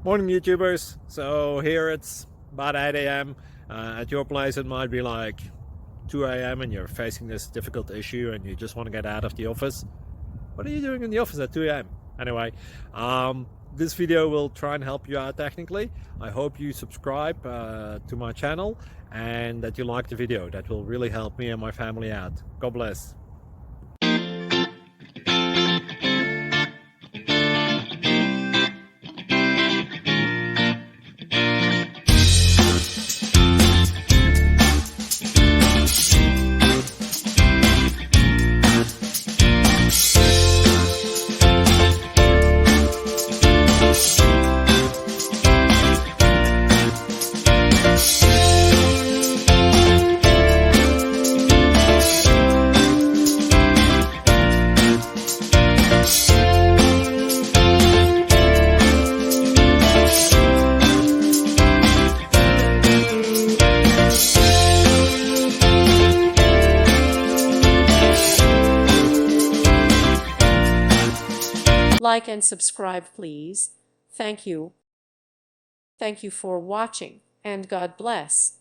Morning YouTubers. So here it's about 8 a.m. At your place it might be like 2 a.m. and you're facing this difficult issue and you just want to get out of the office. What are you doing in the office at 2 a.m.? Anyway, this video will try and help you out technically. I hope you subscribe to my channel and that you like the video. That will really help me and my family out. God bless. Like and subscribe, please. Thank you. Thank you for watching, and God bless.